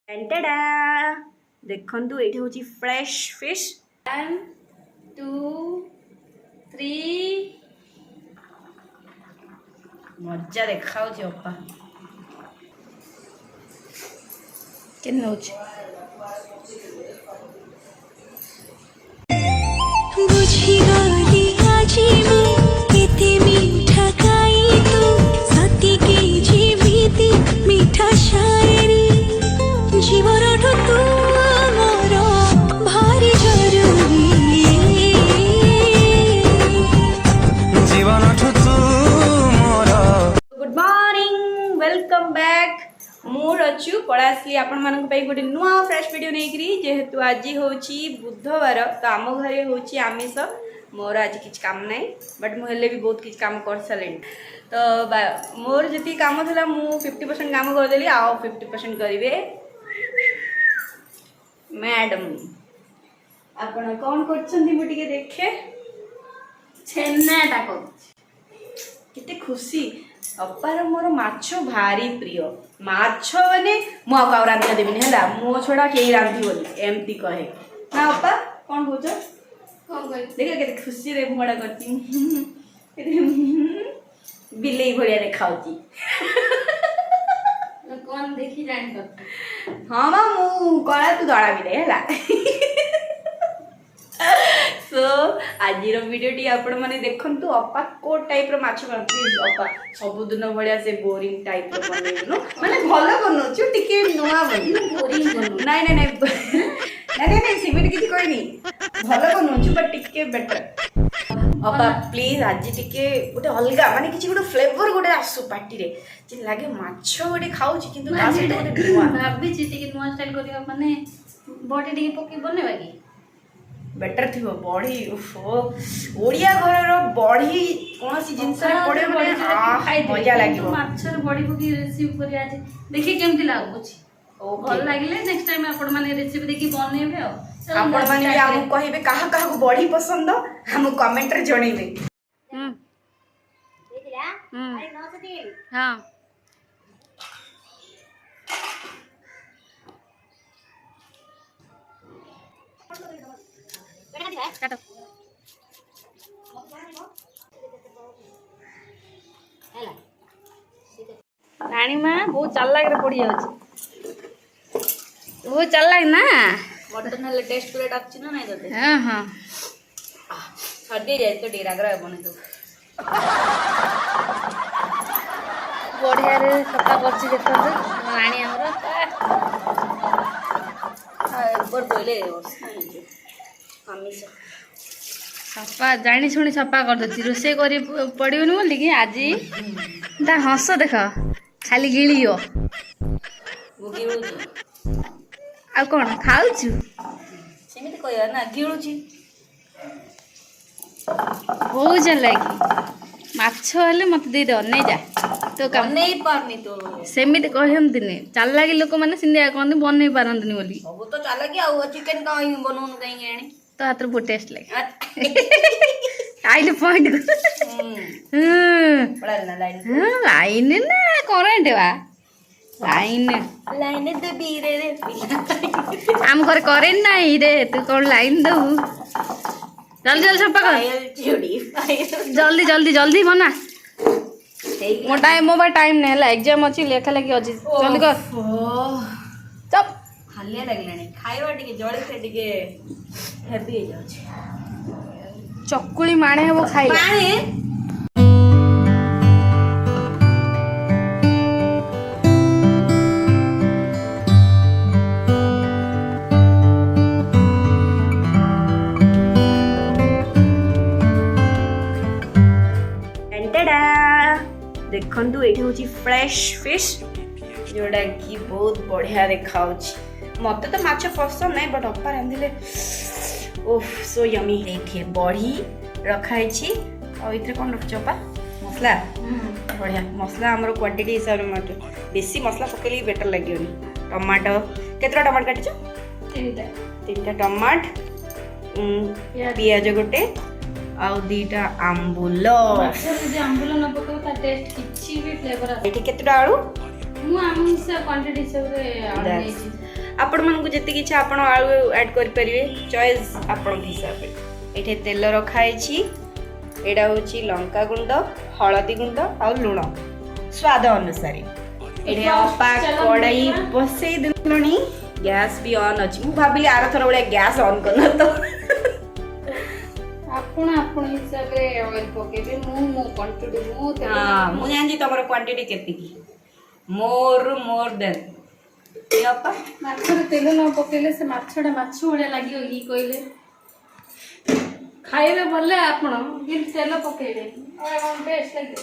टेंटेडा देखंतु एठी होची फ्रेश फिश 1 2 3 मजा देखाउची अप्पा केन होची बुझी गली आजी में इते मीठा खाई तू सती के जीविती मीठा शायरी जीवन तू मोर भारी जरूरी जीवन तू more good morning welcome back मु रचु पड़ासी आपण मानक पई गोटे नुआ फ्रेश वीडियो नेकरी जेहेतु आज होची बुधवार तो आम घरे होची आमिष मोर आज किछ काम नहीं बट मु हेले भी बहुत किछ काम कर सलेन तो मोर जति काम थला मु 50% काम कर देली आ 50% करिवे मैडम आपण कोन करछंदी मु टिके देखे छेना टा कर केते खुशी अपार मोर माछ भारी प्रिय माछ माने मु आउ रांधिया देबिनी हला मो छोड़ा केही रांधि बोली एमती कहे ना अपा कोन होछ कोन कहि देख केते खुशी रे मोडा करती बिलेई भलिया देखाउती कोन देखि जान करती हां मा मु कळा तू दळा बिले हला सो आज वीडियो टी आपण माने देखंतु अपा को टाइप रो माछ प्लीज अपा सब दिन भलिया से बोरिंग टाइप रो बनेनो माने भलो बनोछु टिके नुआ बन बोरिंग बनो नाही नाही नाही नाही नाही सिमिट किछि कोइनी भलो बनोछु बट टिके बेटर अपा प्लीज आज टिके गोटे अलगा माने किछि गोटे फ्लेवर गोटे आसु पार्टी रे जे लागे माछ गोटे खाउछि किंतु ता से गोटे नुआ भाबी छि टिके नुआ स्टाइल करिया माने बॉडी टिके पकी बनेबा की बेटर थी बड़ी ओडिया घर रो बड़ी कौन सी जिंस रे पड़े माने मजा लागिवो माछर बॉडी पकी रेसिपी करी आज देखि केमति लागुछि ओ भल लागिले नेक्स्ट टाइम आपण माने रेसिपी देखि बनेबे आपण माने हम कहिबे कहा कहा को बड़ी पसंद हम कमेंट रे जणैबे देखिला अरे 903 हां काटो रानी माँ बहुत चालाक रे पड़ी जाउछि बहुत चालाक ना मटन हले टेस्ट प्लेट आछि ना नहीं दते हां हां हड्डी जाय तो डेरा ग्रा बने तो बढ़िया रे सफा करछि देखो रानी हमरो ऊपर बोले आमिष सफा जानी शुणी सफा कर दे रोसे करी पड़िबनी बोली कि आज ता हंस देख खाली गिलियो बुगी होछ आ कोन खाउछु सेमिति कहया ना गिळुची बहुत जन लागी माछ हेले मत दे दे नै जा तो काम नहीं पारनी तो सेमिति कहंतिनी चाल लागी लोक माने सिंधिया कहंती बनै पारंतनी बोली सब तो चाला कि आ चिकन का बनौनु कहीं आनी तो हाथ बहुत टेस्ट लगे आइले पॉइंट बड़ा ना लाइन लाइन ना करंट बा लाइन लाइन दे बीरे रे आम घर करेंट नहीं रे तू कौन लाइन दो जल्दी जल्दी सफा कर जल्दी जल्दी जल्दी बना मो टाइम नहीं है एग्जाम अच्छी लेखा लगी अच्छी जल्दी कर चप हालिया लागलानी खाइबा टिके जळखे टिके हेवी हो जाउछ चकुली माणे है वो खाई माणे टेंटेडा देखंतु एठी होची फ्रेश फिश जोड़ा कि बहुत बढ़िया देखाउछि मत तो माछ पसंद नहीं बट अपा रांधिले ओफ सो यमी देखिए बड़ी रखाई छी और इतरे कोन रख चपा मसला बढ़िया मसला हमरो क्वांटिटी हिसाब रे मत बेसी मसला पकेली बेटर लागियोनी टमाटो केतरा टमाटो काटिछ तीनटा टमाटो पियाज गोटे आ दीटा आंबुल आंबुल न पकाओ ता टेस्ट किछि भी फ्लेवर आ एठी केतरा आलू मु आम हिसाब क्वांटिटी हिसाब रे आलू आपण मानकु जति कि आपण आलू ऐड कर परिवे चॉइस आपण हिसाब रे एठे तेल रखा छी एडा होची लंका गुंड हळदी गुंड आ लुण स्वाद अनुसार एठे अपा कड़ाई बसई दिलणी गैस भी ऑन अछि मु भाबिली आर थरा बळे गैस ऑन करना तो आपण आपण हिसाब रे ऑयल पकेबे मु क्वांटिटी मु हां मु जानजी तमरो क्वांटिटी केति की मोर देन ए अपा माछरे तेल न पकेले से माछडा माछ भले लागियो ई कइले खाइबे बोले आपण बिन तेल पकेबे और कौन टेस्ट लागे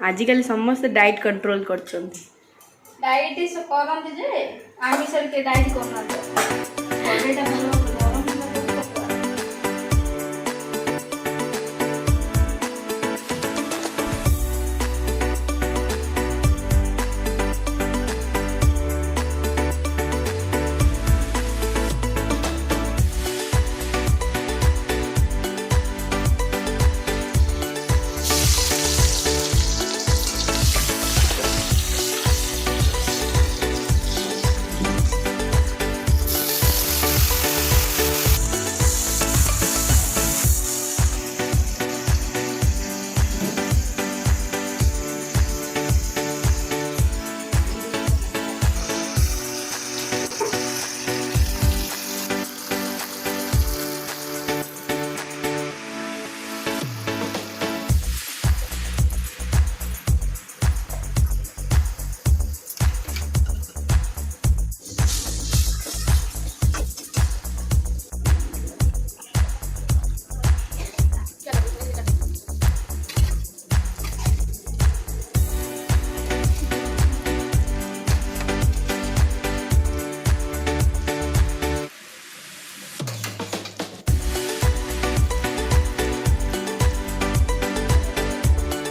आजिकल समस्त डाइट कंट्रोल करछंती डाइट इस करन जे आमी सर के डाइट करना बॉडीटा भलो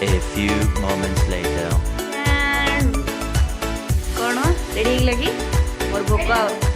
A few moments later. कौन रेडी लगी मोर भोक